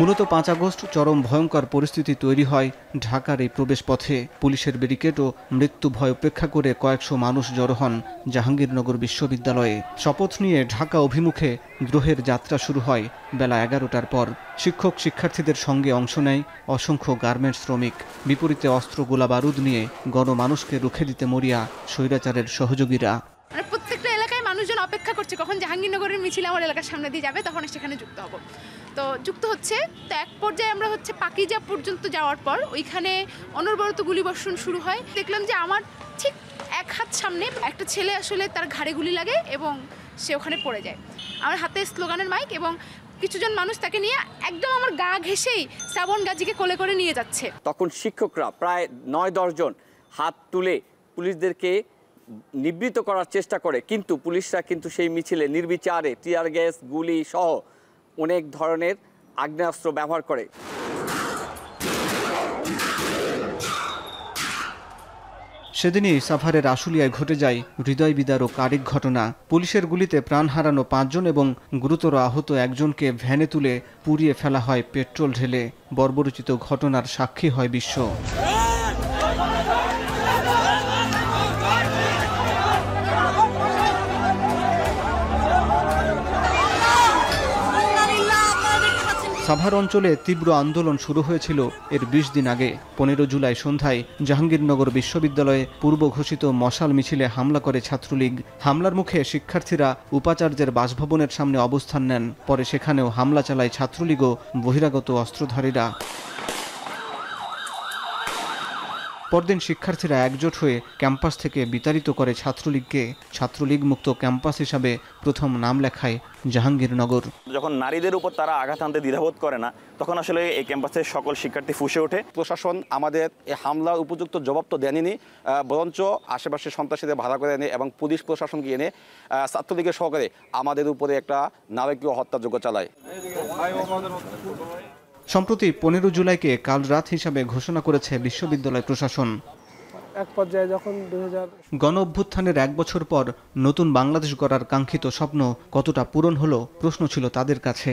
মূলত 5 আগস্ট চরম ভয়ঙ্কর পরিস্থিতি তৈরি হয় ঢাকার এই প্রবেশ পথে। পুলিশের ব্যারিকেড ও মৃত্যু ভয় উপেক্ষা করে কয়েকশো মানুষ জড়ো হন জাহাঙ্গীরনগর বিশ্ববিদ্যালয়ে। শপথ নিয়ে ঢাকা অভিমুখে দ্রোহের যাত্রা শুরু হয় বেলা 11টার পর। শিক্ষক শিক্ষার্থীদের সঙ্গে অংশ নেয় অসংখ্য গার্মেন্টস শ্রমিক। বিপরীতে অস্ত্র গোলাবারুদ নিয়ে গণমানুষকে রুখে দিতে মরিয়া স্বৈরাচারের সহযোগীরা। প্রত্যেকটা এলাকায় মানুষজন অপেক্ষা করছে কখন জাহাঙ্গীরনগরের মিছিল আমার এলাকার সামনে দিয়ে যাবে, তখন সেখানে যুক্ত হব। তো যুক্ত হচ্ছে, তো এক পর্যায়ে আমরা পাকিজা পর্যন্ত যাওয়ার পর ওইখানে অনবরত গুলিবর্ষণ শুরু হয়। দেখলাম যে আমার ঠিক এক হাত সামনে একটা ছেলে আসলে তার ঘাড়ে গুলি লাগে এবং সে ওখানে পড়ে যায়। আমার হাতে স্লোগানের মাইক এবং কিছুজন মানুষ তাকে নিয়ে একদম আমার গা ঘেঁষেই শ্রাবণ গাজীকে কোলে করে নিয়ে যাচ্ছে। তখন শিক্ষকরা প্রায় 9-10 জন হাত তুলে পুলিশদেরকে নিবৃত্ত করার চেষ্টা করে, কিন্তু পুলিশরা কিন্তু সেই মিছিলে নির্বিচারে টিয়ার গ্যাস, গুলি সহ অনেক ধরনের আগ্নেয়াস্ত্র ব্যবহার করে। সেদিনই সাভারের আশুলিয়ায় ঘটে যায় হৃদয় বিদারক আরেক ঘটনা। পুলিশের গুলিতে প্রাণ হারানো 5 জন এবং গুরুতর আহত একজনকে ভ্যানে তুলে পুড়িয়ে ফেলা হয় পেট্রোল ঢেলে। বর্বরোচিত ঘটনার সাক্ষী হয় বিশ্ব। সাভার অঞ্চলে তীব্র আন্দোলন শুরু হয়েছিল এর 20 দিন আগে। 15 জুলাই সন্ধ্যায় জাহাঙ্গীরনগর বিশ্ববিদ্যালয়ে পূর্ব ঘোষিত মশাল মিছিলে হামলা করে ছাত্রলীগ। হামলার মুখে শিক্ষার্থীরা উপাচার্যের বাসভবনের সামনে অবস্থান নেন। পরে সেখানেও হামলা চালায় ছাত্রলীগ ও বহিরাগত অস্ত্রধারীরা। পরদিন শিক্ষার্থীরা একজোট হয়ে ক্যাম্পাস থেকে বিতাড়িত করে ছাত্রলীগকে। ছাত্রলীগ মুক্ত ক্যাম্পাস হিসাবে প্রথম নাম লেখায় জাহাঙ্গীরনগর। যখন নারীদের উপর তারা আঘাত আনতে দ্বিধাবোধ করে না, তখন আসলে এই ক্যাম্পাসের সকল শিক্ষার্থী ফুঁসে ওঠে। প্রশাসন আমাদের এই হামলার উপযুক্ত জবাব তো দেয়নি, বরঞ্চ আশেপাশে সন্ত্রাসীদের ভাড়া করে এনে এবং পুলিশ প্রশাসনকে এনে ছাত্রলীগের সহকারে আমাদের উপরে একটা নারকীয় হত্যাযজ্ঞ চালায়। সম্প্রতি 15 জুলাইকে কাল রাত হিসাবে ঘোষণা করেছে বিশ্ববিদ্যালয় প্রশাসন। এক পর্যায়ে যখন গণ অভ্যুত্থানের 1 বছর পর নতুন বাংলাদেশ গড়ার কাঙ্ক্ষিত স্বপ্ন কতটা পূরণ হলো প্রশ্ন ছিল তাদের কাছে।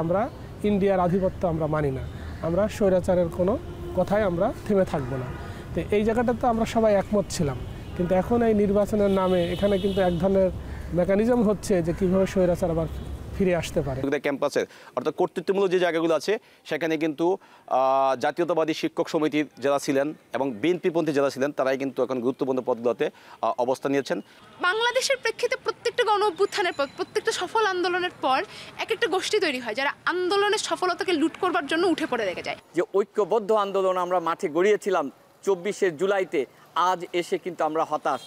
আমরা ইন্ডিয়ার আধিপত্য আমরা মানি না, আমরা স্বৈরাচারের কোনো কথায় আমরা থেমে থাকবো না। তো এই জায়গাটাতে আমরা সবাই একমত ছিলাম, কিন্তু এখন এই নির্বাচনের নামে এখানে কিন্তু এক ধরনের মেকানিজম হচ্ছে যে কীভাবে স্বৈরাচার আবার ফিরে আসতে পারে। ক্যাম্পাসের অর্থাৎ কর্তৃত্বমূলক যে জায়গাগুলো আছে সেখানে কিন্তু জাতীয়তাবাদী শিক্ষক সমিতির যারা ছিলেন এবং বিএনপিপন্থী যারা ছিলেন তারাই কিন্তু এখন গুরুত্বপূর্ণ পদগুলোতে অবস্থান নিয়েছেন। বাংলাদেশের প্রেক্ষিতে প্রত্যেকটা গণ অভ্যুত্থানের পর, প্রত্যেকটা সফল আন্দোলনের পর এক একটা গোষ্ঠী তৈরি হয় যারা আন্দোলনের সফলতাকে লুট করবার জন্য উঠে পড়ে লেগে যায়। যে ঐক্যবদ্ধ আন্দোলন আমরা মাঠে গড়িয়েছিলাম 24 জুলাইতে, আজ এসে কিন্তু আমরা হতাশ।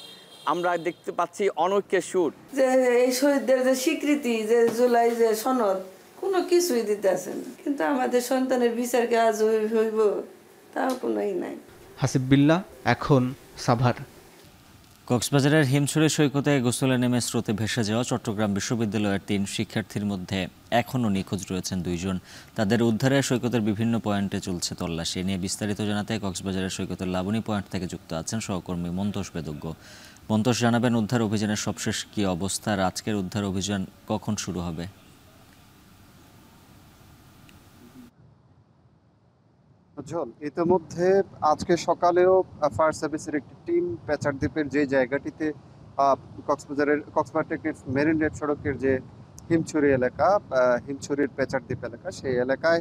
আমরা দেখতে পাচ্ছি অনৈক্যের সুর। যে এই শহীদদের যে স্বীকৃতি, যে জুলাই যে সনদ, কোনো কিছুই দিতে আসেন, কিন্তু আমাদের সন্তানের বিচারকে আজ হইব তাও কোনোই নাই। হাসিব বিল্লাহ, এখন সাভার। কক্সবাজারের হিমছড়ি সৈকতে গোসলে নেমে স্রোতে ভেসে যাওয়া চট্টগ্রাম বিশ্ববিদ্যালয়ের 3 শিক্ষার্থীর মধ্যে এখনও নিখোঁজ রয়েছেন 2 জন। তাদের উদ্ধারে সৈকতের বিভিন্ন পয়েন্টে চলছে তল্লাশি। নিয়ে বিস্তারিত জানাতে কক্সবাজারের সৈকতের লাবণী পয়েন্ট থেকে যুক্ত আছেন সহকর্মী মন্তোষ বেদজ্ঞ। মন্তোষ, জানাবেন উদ্ধার অভিযানের সবশেষ কি অবস্থা, আর আজকের উদ্ধার অভিযান কখন শুরু হবে? ইতিমধ্যে আজকে সকালেও ফায়ার সার্ভিসের একটি টিম পেচার দ্বীপের যে জায়গাটিতে কক্সবাজার টেকনিক মেরিন ড্রাইভ সড়কের যে হিমছড়ি এলাকা, হিমছড়ির পেচারদ্বীপ এলাকা, সেই এলাকায়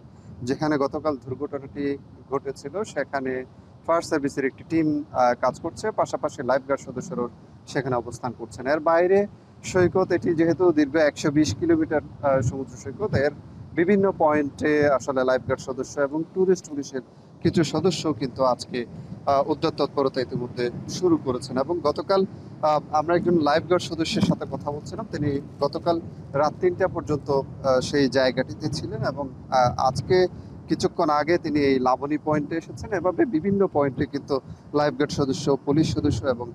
যেখানে গতকাল দুর্ঘটনাটি ঘটেছিল সেখানে ফায়ার সার্ভিসের একটি টিম কাজ করছে, পাশাপাশি লাইফগার্ড সদস্যরাও সেখানে অবস্থান করছেন। এর বাইরে সৈকত, এটি যেহেতু দীর্ঘ 120 কিলোমিটার সমুদ্র সৈকত, এর বিভিন্ন পয়েন্টে আসলে লাইফগার্ড সদস্য এবং ট্যুরিস্ট পুলিশের কিছু সদস্য কিন্তু আজকে উদ্ধার তৎপরতা ইতিমধ্যে শুরু করেছেন। এবং গতকাল আমরা একজন লাইফগার্ড সদস্যের সাথে কথা বলছিলাম, তিনি গতকাল রাত 3টা পর্যন্ত সেই জায়গাটিতে ছিলেন এবং আজকে কিছুক্ষণ আগে তিনি এই লাবণী পয়েন্টে এসেছেন। এভাবে বিভিন্ন পয়েন্টে কিন্তু লাইফগার্ড সদস্য, পুলিশ সদস্য এবং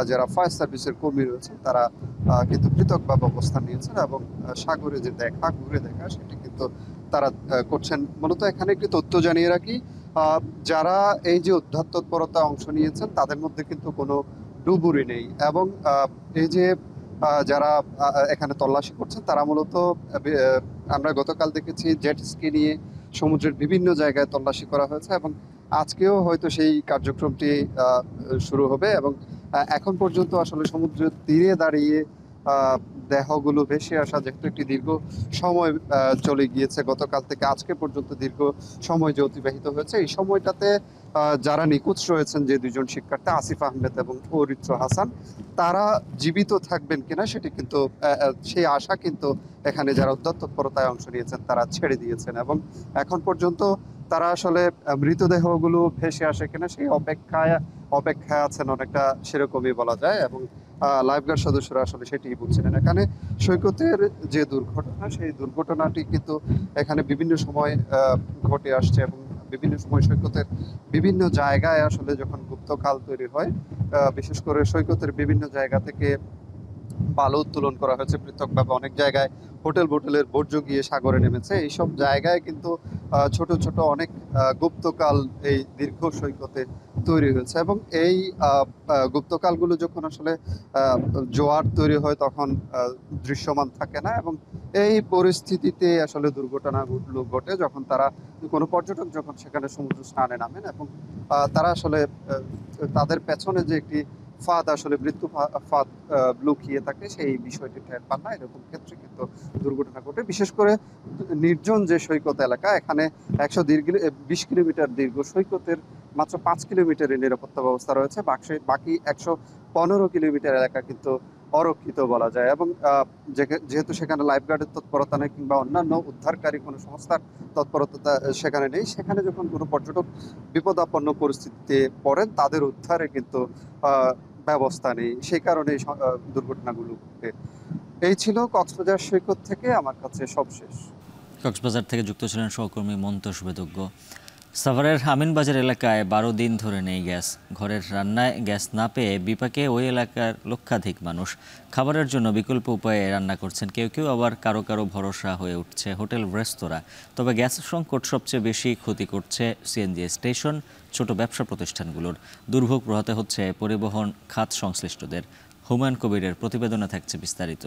যারা ফায়ার সার্ভিসের কর্মী রয়েছেন তারা কিন্তু পৃথকভাবে অবস্থান নিয়েছেন এবং সাগরে যে ঘুরে দেখা সেটি কিন্তু তারা করছেন। মূলত এখানে একটি তথ্য জানিয়ে রাখি, যারা এই যে উদ্ধার তৎপরতা অংশ নিয়েছেন তাদের মধ্যে কিন্তু কোনো ডুবুরি নেই এবং এই যে যারা এখানে তল্লাশি করছেন তারা মূলত আমরা গতকাল দেখেছি জেট স্কি নিয়ে সমুদ্রের বিভিন্ন জায়গায় তল্লাশি করা হয়েছে এবং আজকেও হয়তো সেই কার্যক্রমটি শুরু হবে। এবং এখন পর্যন্ত আসলে সমুদ্রের তীরে দাঁড়িয়ে দেহগুলো ভেসে আসা যেহেতু একটি দীর্ঘ সময় চলে গিয়েছে, গতকাল থেকে আজকে পর্যন্ত দীর্ঘ সময় যে অতিবাহিত হয়েছে, এই সময়টাতে যারা নিখোঁজ রয়েছেন, যে দুজন শিক্ষার্থী আসিফ আহমেদ এবং অরিত্র হাসান, তারা জীবিত থাকবেন কিনা সেটি কিন্তু সেই আশা কিন্তু এখানে যারা উদ্ধার তৎপরতায় অংশ নিয়েছেন তারা ছেড়ে দিয়েছেন এবং এখন পর্যন্ত তারা আসলে মৃতদেহগুলো ভেসে আসে কিনা সেই অপেক্ষায় আছেন অনেকটা, সেরকমই বলা যায়। এবং লাইফগার্ড সদস্যরা আসলে সেটি বলছিলেন। এখানে সৈকতের যে দুর্ঘটনা, সেই দুর্ঘটনাটি কিন্তু এখানে বিভিন্ন সময় ঘটে আসছে এবং বিভিন্ন সময় সৈকতের বিভিন্ন জায়গায় আসলে যখন গুপ্তকাল তৈরি হয়, বিশেষ করে সৈকতের বিভিন্ন জায়গা থেকে বালু উত্তোলন করা হয়েছে পৃথকভাবে, অনেক জায়গায় হোটেলের বর্জ্য গিয়ে সাগরে নেমেছে। এইসব জায়গায় কিন্তু ছোট ছোট অনেক গুপ্তকাল এই দীর্ঘ সৈকতে তৈরি হয়েছে এবং এই গুপ্তকালগুলো যখন আসলে জোয়ার তৈরি হয় তখন দৃশ্যমান থাকে না এবং এই পরিস্থিতিতে আসলে দুর্ঘটনাগুলো ঘটে যখন তারা কোনো পর্যটক যখন সেখানে সমুদ্র স্নানে নামেন এবং তারা আসলে তাদের পেছনে যে একটি ফাঁদ, আসলে মৃত্যু ফাঁদ লুকিয়ে থাকে, সেই বিষয়টি টের পান না। এরকম ক্ষেত্রে কিন্তু দুর্ঘটনা ঘটে। বিশেষ করে নির্জন যে সৈকত এলাকা, এখানে 120 কিলোমিটার দীর্ঘ সৈকতের মাত্র 5 কিলোমিটারের নিরাপত্তা ব্যবস্থা রয়েছে, বাকি 115 কিলোমিটার এলাকা কিন্তু অরক্ষিত বলা যায়। এবং যেহেতু সেখানে লাইফগার্ডের তৎপরতা নেই কিংবা অন্যান্য উদ্ধারকারী কোনো সংস্থার তৎপরতা সেখানে নেই, সেখানে যখন কোনো পর্যটক বিপদাপন্ন পরিস্থিতিতে পড়েন তাদের উদ্ধারে কিন্তু ব্যবস্থা নেই, সেই কারণে দুর্ঘটনাগুলো ঘটে। এই ছিল কক্সবাজার সৈকত থেকে আমার কাছে সবশেষ। কক্সবাজার থেকে যুক্ত ছিলেন সহকর্মী মন্তোষ বেদজ্ঞ। সাভারের আমিনবাজার এলাকায় 12 দিন ধরে নেই গ্যাস। ঘরের রান্নায় গ্যাস না পেয়ে বিপাকে ওই এলাকার লক্ষাধিক মানুষ। খাবারের জন্য বিকল্প উপায়ে রান্না করছেন কেউ কেউ, আবার কারো কারো ভরসা হয়ে উঠছে হোটেল রেস্তোরাঁ। তবে গ্যাস সংকট সবচেয়ে বেশি ক্ষতি করছে সিএনজি স্টেশন, ছোট ব্যবসা প্রতিষ্ঠানগুলোর। দুর্ভোগ পোহাতে হচ্ছে পরিবহন খাত সংশ্লিষ্টদের। হুমায়ুন কবিরের প্রতিবেদনে থাকছে বিস্তারিত।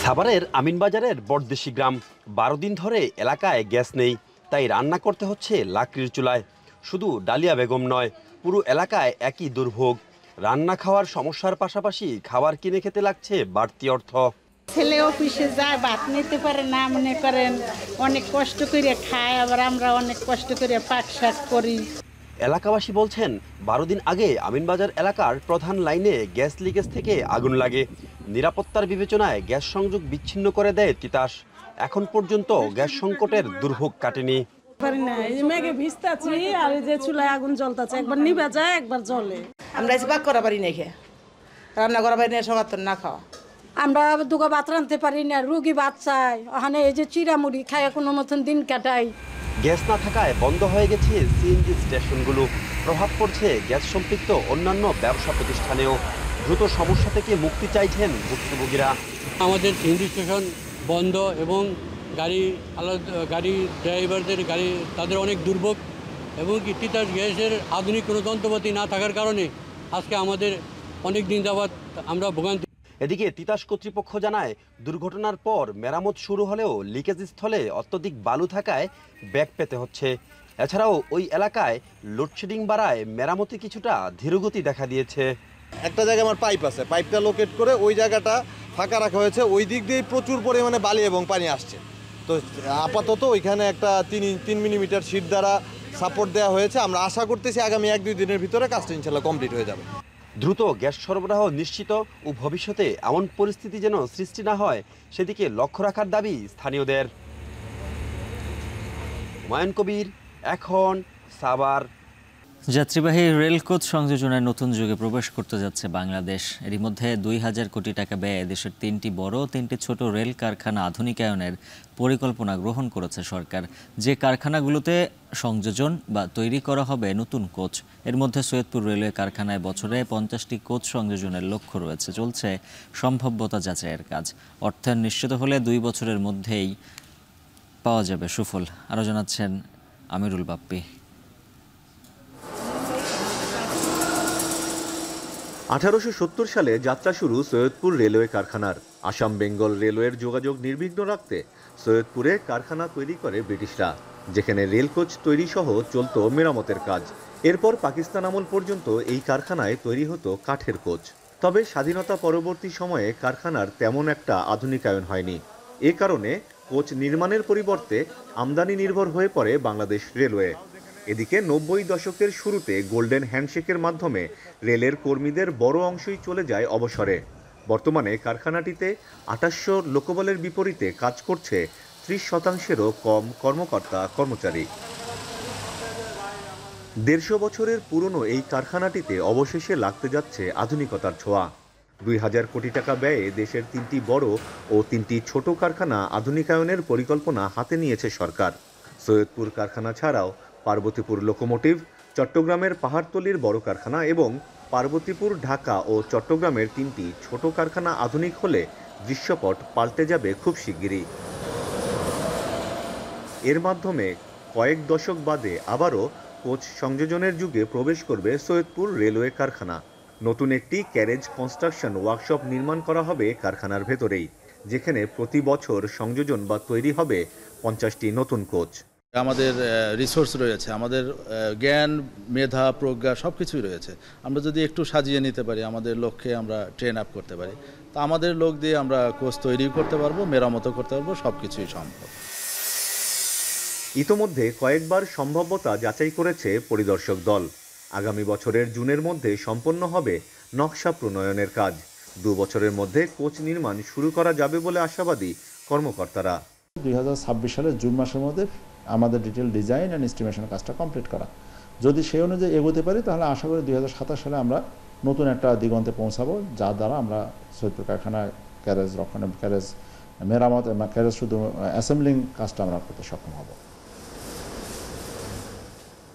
সাভারের আমিনবাজারের বড়দেশি গ্রাম, 12 দিন ধরে এলাকায় গ্যাস নেই, তাই রান্না করতে হচ্ছে লাকড়ির চুলায়। শুধু ডালিয়া বেগম নয়, পুরো এলাকায় একই দুর্ভোগ। রান্না খাওয়ার সমস্যার পাশাপাশি খাবার কিনে খেতে লাগছে বাড়তি অর্থ। ছেলে অফিসে যায়, ভাত নিতে পারে না, মনে করেন অনেক কষ্ট করে খায়, আবার আমরা অনেক কষ্ট করে পাক শাক করি। এলাকাবাসী বলছেন 12 দিন আগে আমিনবাজার এলাকার প্রধান লাইনে গ্যাস লিকেজ থেকে আগুন লাগে। নিরাপত্তার বিবেচনায় গ্যাস সংযোগ বিচ্ছিন্ন করে দেয় তিতাস। এখন পর্যন্ত গ্যাস সংকটের দুর্ভোগ কাটেনি। মেঘে ভিজতাছি আর যে চুলায় আগুন জ্বলতেছে, একবার নিভে যায় একবার জ্বলে। আমরা এসে পাক করা পারি না, রান্না করা পারি না, সবার না খাওয়া। আমরা দুগা ভাত রাঁধতে পারি না, রুগী বাচ্চায় ওখানে এই যে চিরামুড়ি খায় কোনো মতন দিন কাটাই। গ্যাস না থাকায় বন্ধ হয়ে গেছে সিএনজি স্টেশনগুলো। প্রভাব পড়ছে গ্যাস সম্পৃক্ত অন্যান্য ব্যবসা প্রতিষ্ঠানেও। দ্রুত সমস্যা থেকে মুক্তি চাইছেন ভুক্তভোগীরা। আমাদের সিএনজি স্টেশন বন্ধ এবং গাড়ি ড্রাইভারদের তাদের অনেক দুর্ভোগ এবং তিতাস গ্যাসের আধুনিক কোনো যন্ত্রপাতি না থাকার কারণে আজকে আমাদের অনেক দিন যাবৎ আমরা ভোগান্তি। এদিকে তিতাস কর্তৃপক্ষ জানায়, দুর্ঘটনার পর মেরামত শুরু হলেও লিকেজ স্থলে অত্যধিক বালু থাকায় ব্যাক পেতে হচ্ছে। এছাড়াও ওই এলাকায় লোডশেডিং বাড়ায় মেরামতে কিছুটা ধীরগতি দেখা দিয়েছে। একটা জায়গায় আমার পাইপ আছে, পাইপটা লোকেট করে ওই জায়গাটা ফাঁকা রাখা হয়েছে, ওই দিক দিয়ে প্রচুর পরিমাণে বালি এবং পানি আসছে। তো আপাতত ওইখানে একটা 3 মিলিমিটার শীট দ্বারা সাপোর্ট দেওয়া হয়েছে। আমরা আশা করতেছি আগামী 1-2 দিনের ভিতরে কাজটা ইনশাল্লাহ কমপ্লিট হয়ে যাবে। দ্রুত গ্যাস সরবরাহ নিশ্চিত ও ভবিষ্যতে এমন পরিস্থিতি যেন সৃষ্টি না হয় সেদিকে লক্ষ্য রাখার দাবি স্থানীয়দের। হুমায়ুন কবির, এখন, সাভার। যাত্রীবাহী রেলপথ সংযোজনের নতুন যুগে প্রবেশ করতে যাচ্ছে বাংলাদেশ। এরই মধ্যে 2000 কোটি টাকা ব্যয়ে দেশের 3টি বড় 3টি ছোট রেল কারখানা আধুনিকায়নের পরিকল্পনা গ্রহণ করেছে সরকার। যে কারখানাগুলোতে সংযোজন বা তৈরি করা হবে নতুন কোচ। এর মধ্যে সৈয়দপুর রেলওয়ে কারখানায় বছরে 50টি কোচ সংযোজনের লক্ষ্য রয়েছে। চলছে সম্ভাব্যতা যাচাইয়ের কাজ। অর্থায়ন নিশ্চিত হলে 2 বছরের মধ্যেই পাওয়া যাবে সুফল। আরও জানাচ্ছেন আমিরুল বাপ্পি। 1870 সালে যাত্রা শুরু সৈয়দপুর রেলওয়ে কারখানার। আসাম বেঙ্গল রেলওয়ের যোগাযোগ নির্বিঘ্ন রাখতে সৈয়দপুরে কারখানা তৈরি করে ব্রিটিশরা, যেখানে রেল কোচ তৈরি সহ চলত মেরামতের কাজ। এরপর পাকিস্তান আমল পর্যন্ত এই কারখানায় তৈরি হতো কাঠের কোচ। তবে স্বাধীনতা পরবর্তী সময়ে কারখানার তেমন একটা আধুনিকায়ন হয়নি। এ কারণে কোচ নির্মাণের পরিবর্তে আমদানি নির্ভর হয়ে পড়ে বাংলাদেশ রেলওয়ে। এদিকে 90 দশকের শুরুতে গোল্ডেন হ্যান্ডশেকের মাধ্যমে রেলের কর্মীদের বড় অংশই চলে যায় অবসরে। বর্তমানে কারখানাটিতে 2800 লোকবলের বিপরীতে কাজ করছে 30%-এরও কম কর্মকর্তা কর্মচারী। 150 বছরের পুরনো এই কারখানাটিতে অবশেষে লাগতে যাচ্ছে আধুনিকতার ছোঁয়া। 2000 কোটি টাকা ব্যয়ে দেশের 3টি বড় ও 3টি ছোট কারখানা আধুনিকায়নের পরিকল্পনা হাতে নিয়েছে সরকার। সৈয়দপুর কারখানা ছাড়াও পার্বতীপুর লোকোমোটিভ, চট্টগ্রামের পাহাড়তলীর বড় কারখানা এবং পার্বতীপুর, ঢাকা ও চট্টগ্রামের 3টি ছোট কারখানা আধুনিক হলে দৃশ্যপট পাল্টে যাবে খুব শিগগিরই। এর মাধ্যমে কয়েক দশক বাদে আবারও কোচ সংযোজনের যুগে প্রবেশ করবে সৈয়দপুর রেলওয়ে কারখানা। নতুন একটি ক্যারেজ কনস্ট্রাকশন ওয়ার্কশপ নির্মাণ করা হবে কারখানার ভেতরেই, যেখানে প্রতি বছর সংযোজন বা তৈরি হবে 50টি নতুন কোচ। আমাদের রিসোর্স রয়েছে, আমাদের জ্ঞান, মেধা, প্রজ্ঞা সব কিছুই রয়েছে। আমরা যদি একটু সাজিয়ে নিতে পারি, আমাদের লক্ষ্যে আমরা ট্রেন আপ করতে পারি, তা আমাদের লোক দিয়ে আমরা কোচ তৈরি করতে পারবো, মেরামতো করতে পারবো, সব কিছুই সম্ভব। ইতোমধ্যে কয়েকবার সম্ভাব্যতা যাচাই করেছে পরিদর্শক দল। আগামী বছরের জুনের মধ্যে সম্পন্ন হবে নকশা প্রণয়নের কাজ। 2 বছরের মধ্যে কোচ নির্মাণ শুরু করা যাবে বলে আশাবাদী কর্মকর্তারা। 2026 সালের জুন মাসের মধ্যে আমাদের ডিটেল ডিজাইন অ্যান্ড এস্টিমেশনের কাজটা কমপ্লিট করা। যদি সেই অনুযায়ী এগোতে পারি তাহলে আশা করি 2027 সালে আমরা নতুন একটা দিগন্তে পৌঁছাবো, যার দ্বারা আমরা সৈয়দপুর কারখানায় ক্যারেজ রক্ষণ, ক্যারেজ মেরামত এবং ক্যারেজ শুধু অ্যাসেম্বলিং কাজটা আমরা করতে সক্ষম হব।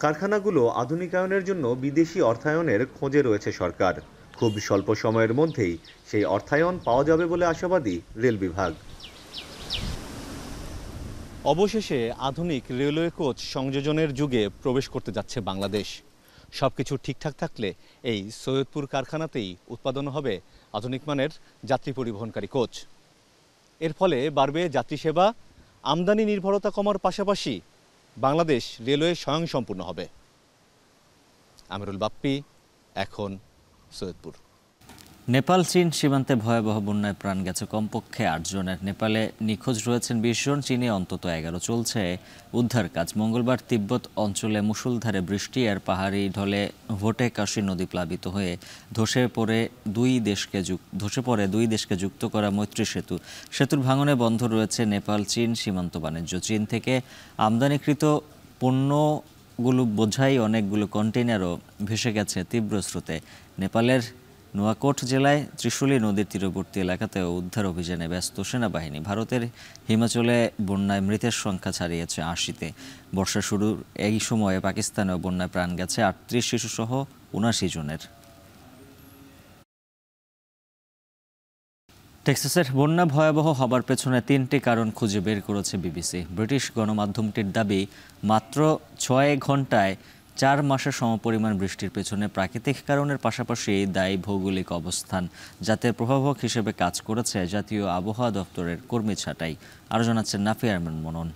কারখানাগুলো আধুনিকায়নের জন্য বিদেশি অর্থায়নের খোঁজে রয়েছে সরকার। খুব স্বল্প সময়ের মধ্যেই সেই অর্থায়ন পাওয়া যাবে বলে আশাবাদী রেল বিভাগ। অবশেষে আধুনিক রেলওয়ে কোচ সংযোজনের যুগে প্রবেশ করতে যাচ্ছে বাংলাদেশ। সবকিছু ঠিকঠাক থাকলে এই সৈয়দপুর কারখানাতেই উৎপাদন হবে আধুনিক মানের যাত্রী পরিবহনকারী কোচ। এর ফলে বাড়বে যাত্রী সেবা, আমদানি নির্ভরতা কমার পাশাপাশি বাংলাদেশ রেলওয়ে স্বয়ংসম্পূর্ণ হবে। আমিরুল বাপ্পি, এখন, সৈয়দপুর। নেপাল চীন সীমান্তে ভয়াবহ বন্যায় প্রাণ গেছে কমপক্ষে 8 জনের। নেপালে নিখোঁজ রয়েছেন 20 জন, চীনে অন্তত 11। চলছে উদ্ধার কাজ। মঙ্গলবার তিব্বত অঞ্চলে মুষলধারে বৃষ্টি আর পাহাড়ি ঢলে ভোটে কাশী নদী প্লাবিত হয়ে ধসে পড়ে দুই দেশকে যুক্ত করা মৈত্রী সেতুর ভাঙনে বন্ধ রয়েছে নেপাল চীন সীমান্ত বাণিজ্য। চীন থেকে আমদানিকৃত পণ্যগুলো বোঝাই অনেকগুলো কন্টেইনারও ভেসে গেছে তীব্র স্রোতে। নেপালের নোয়াকোট জেলায় ত্রিশুলী নদীর তীরবর্তী এলাকাতেও উদ্ধার অভিযানে ব্যস্ত সেনাবাহিনী। ভারতের হিমাচলে বন্যায় মৃতের সংখ্যা ছাড়িয়েছে 80-তে। বর্ষা শুরুর এই সময়ে পাকিস্তানেও বন্যায় প্রাণ গেছে 38 শিশুসহ 79 জনের। টেক্সাসের বন্যা ভয়াবহ হবার পেছনে 3টি কারণ খুঁজে বের করেছে বিবিসি। ব্রিটিশ গণমাধ্যমটির দাবি, মাত্র 6 ঘন্টায় 4 মাসের সমপরিমাণ বৃষ্টির পেছনে প্রাকৃতিক কারণের পাশাপাশি দায়ী ভৌগোলিক অবস্থান, যাতে প্রভাবক হিসেবে কাজ করেছে জাতীয় আবহাওয়া দপ্তরের কর্মী ছাঁটাই। আরও জানাচ্ছেন নাফি আরমান মনন।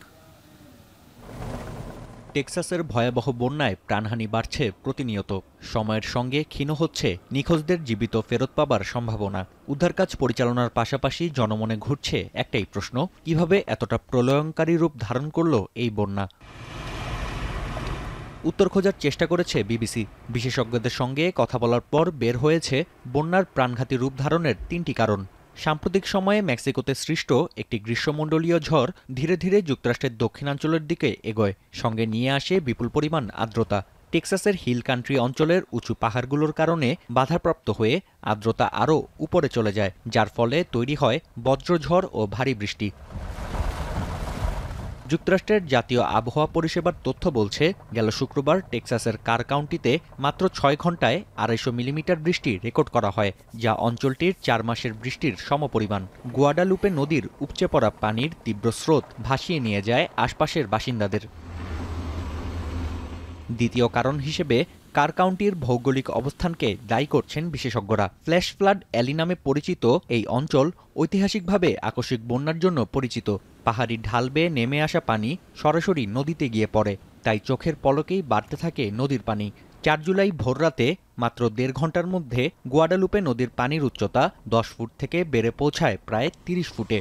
টেক্সাসের ভয়াবহ বন্যায় প্রাণহানি বাড়ছে প্রতিনিয়ত। সময়ের সঙ্গে ক্ষীণ হচ্ছে নিখোঁজদের জীবিত ফেরত পাবার সম্ভাবনা। উদ্ধার কাজ পরিচালনার পাশাপাশি জনমনে ঘুরছে একটাই প্রশ্ন, কিভাবে এতটা প্রলয়ঙ্কারী রূপ ধারণ করল এই বন্যা? উত্তর খোঁজার চেষ্টা করেছে বিবিসি। বিশেষজ্ঞদের সঙ্গে কথা বলার পর বের হয়েছে বন্যার প্রাণঘাতী রূপ ধারণের 3টি কারণ। সাম্প্রতিক সময়ে মেক্সিকোতে সৃষ্ট একটি গ্রীষ্মমণ্ডলীয় ঝড় ধীরে ধীরে যুক্তরাষ্ট্রের দক্ষিণাঞ্চলের দিকে এগোয়, সঙ্গে নিয়ে আসে বিপুল পরিমাণ আর্দ্রতা। টেক্সাসের হিল কান্ট্রি অঞ্চলের উঁচু পাহাড়গুলোর কারণে বাধাপ্রাপ্ত হয়ে আর্দ্রতা আরও উপরে চলে যায়, যার ফলে তৈরি হয় বজ্রঝড় ও ভারী বৃষ্টি। যুক্তরাষ্ট্রের জাতীয় আবহাওয়া পরিষেবার তথ্য বলছে, গেল শুক্রবার টেক্সাসের কার কাউন্টিতে মাত্র 6 ঘন্টায় 250 মিলিমিটার বৃষ্টি রেকর্ড করা হয়, যা অঞ্চলটির 4 মাসের বৃষ্টির সমপরিমাণ। গুয়াডালুপে নদীর উপচে পড়া পানির তীব্র স্রোত ভাসিয়ে নিয়ে যায় আশপাশের বাসিন্দাদের। দ্বিতীয় কারণ হিসেবে কার কাউন্টির ভৌগোলিক অবস্থানকে দায়ী করছেন বিশেষজ্ঞরা। ফ্ল্যাশ ফ্লাড অ্যালি নামে পরিচিত এই অঞ্চল ঐতিহাসিকভাবে আকস্মিক বন্যার জন্য পরিচিত। পাহাড়ি ঢাল বেয়ে নেমে আসা পানি সরাসরি নদীতে গিয়ে পড়ে, তাই চোখের পলকেই বাড়তে থাকে নদীর পানি। 4 জুলাই ভোররাতে মাত্র 1.5 ঘন্টার মধ্যে গুয়াডালুপে নদীর পানির উচ্চতা 10 ফুট থেকে বেড়ে পৌঁছায় প্রায় 30 ফুটে।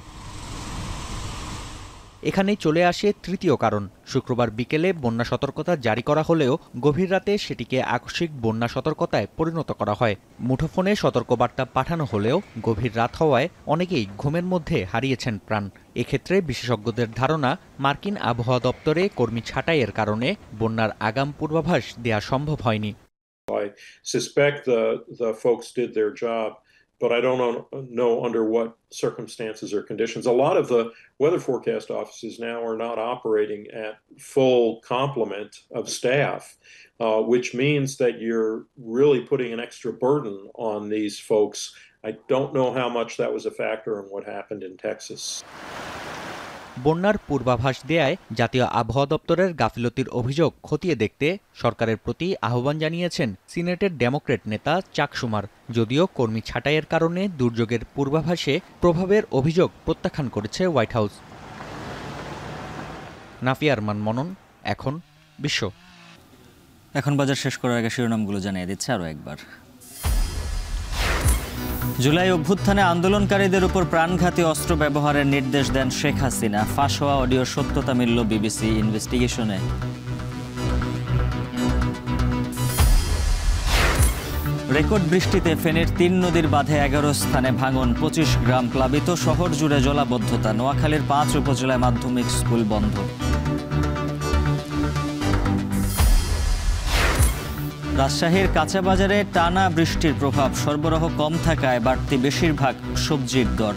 এখানেই চলে আসে তৃতীয় কারণ। শুক্রবার বিকেলে বন্যা সতর্কতা জারি করা হলেও গভীর রাতে সেটিকে আকস্মিক বন্যা সতর্কতায় পরিণত করা হয়। মুঠোফোনে সতর্কবার্তা পাঠানো হলেও গভীর রাত হওয়ায় অনেকেই ঘুমের মধ্যে হারিয়েছেন প্রাণ। এক্ষেত্রে বিশেষজ্ঞদের ধারণা, মার্কিন আবহাওয়া দপ্তরে কর্মী ছাঁটাইয়ের কারণে বন্যার আগাম পূর্বাভাস দেয়া সম্ভব হয়নি। I suspect the folks did their job, but I don't know under what circumstances or conditions. A lot of the weather forecast offices now are not operating at full complement of staff, which means that you're really putting an extra burden on these folks. I don't know how much that was a factor in what happened in Texas. বন্যার পূর্বাভাস দেয়ায় জাতীয় আবহাওয়া দপ্তরের গাফিলতির অভিযোগ খতিয়ে দেখতে সরকারের প্রতি আহ্বান জানিয়েছেন সিনেটের ডেমোক্র্যাট নেতা চাক শুমার। যদিও কর্মী ছাঁটাইয়ের কারণে দুর্যোগের পূর্বাভাসে প্রভাবের অভিযোগ প্রত্যাখ্যান করেছে হোয়াইট হাউস। নাফিয়া আরমান মনন, এখন বিশ্ব। এখন বাজার শেষ করার আগে শিরোনামগুলো জানিয়ে দিচ্ছে আরও একবার। জুলাই অভ্যুত্থানে আন্দোলনকারীদের উপর প্রাণঘাতী অস্ত্র ব্যবহারের নির্দেশ দেন শেখ হাসিনা। ফাঁস হওয়া অডিওর সত্যতা মিলল বিবিসি ইনভেস্টিগেশনে। রেকর্ড বৃষ্টিতে ফেনীর 3 নদীর বাঁধে 11 স্থানে ভাঙন, 25 গ্রাম প্লাবিত, শহর জুড়ে জলাবদ্ধতা। নোয়াখালীর 5 উপজেলায় মাধ্যমিক স্কুল বন্ধ। রাজশাহীর কাঁচাবাজারে টানা বৃষ্টির প্রভাব, সরবরাহ কম থাকায় বাড়তি বেশিরভাগ সবজির দর।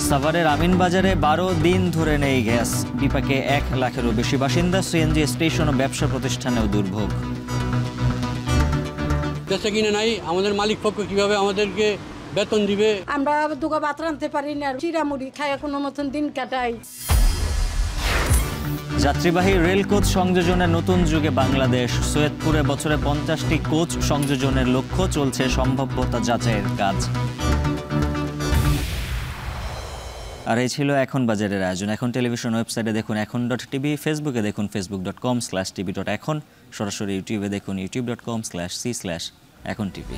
সাভারের আমিনবাজারে 12 দিন ধরে নেই গ্যাস, বিপাকে 1 লাখেরও বেশি বাসিন্দা। সিএনজি স্টেশন ও ব্যবসা প্রতিষ্ঠানেও দুর্ভোগ। গ্যাসটা কিনে নাই, আমাদের মালিক পক্ষ কিভাবে আমাদেরকে বেতন দিবে? আমরা দুগা ভাত রাঁধতে পারি না, চিরামুড়ি খায় কোনো মতন দিন কাটাই। যাত্রীবাহী রেল কোচ সংযোজনের নতুন যুগে বাংলাদেশ। সৈয়দপুরে বছরে 50টি কোচ সংযোজনের লক্ষ্য, চলছে সম্ভাব্যতা যাচাইয়ের কাজ। আর এই ছিল এখন বাজারের আয়োজন। এখন টেলিভিশন ওয়েবসাইটে দেখুন এখন.টিভি, ফেসবুকে দেখুন facebook.com/tv.এখন, সরাসরি ইউটিউবে দেখুন youtube.com/c/echontv।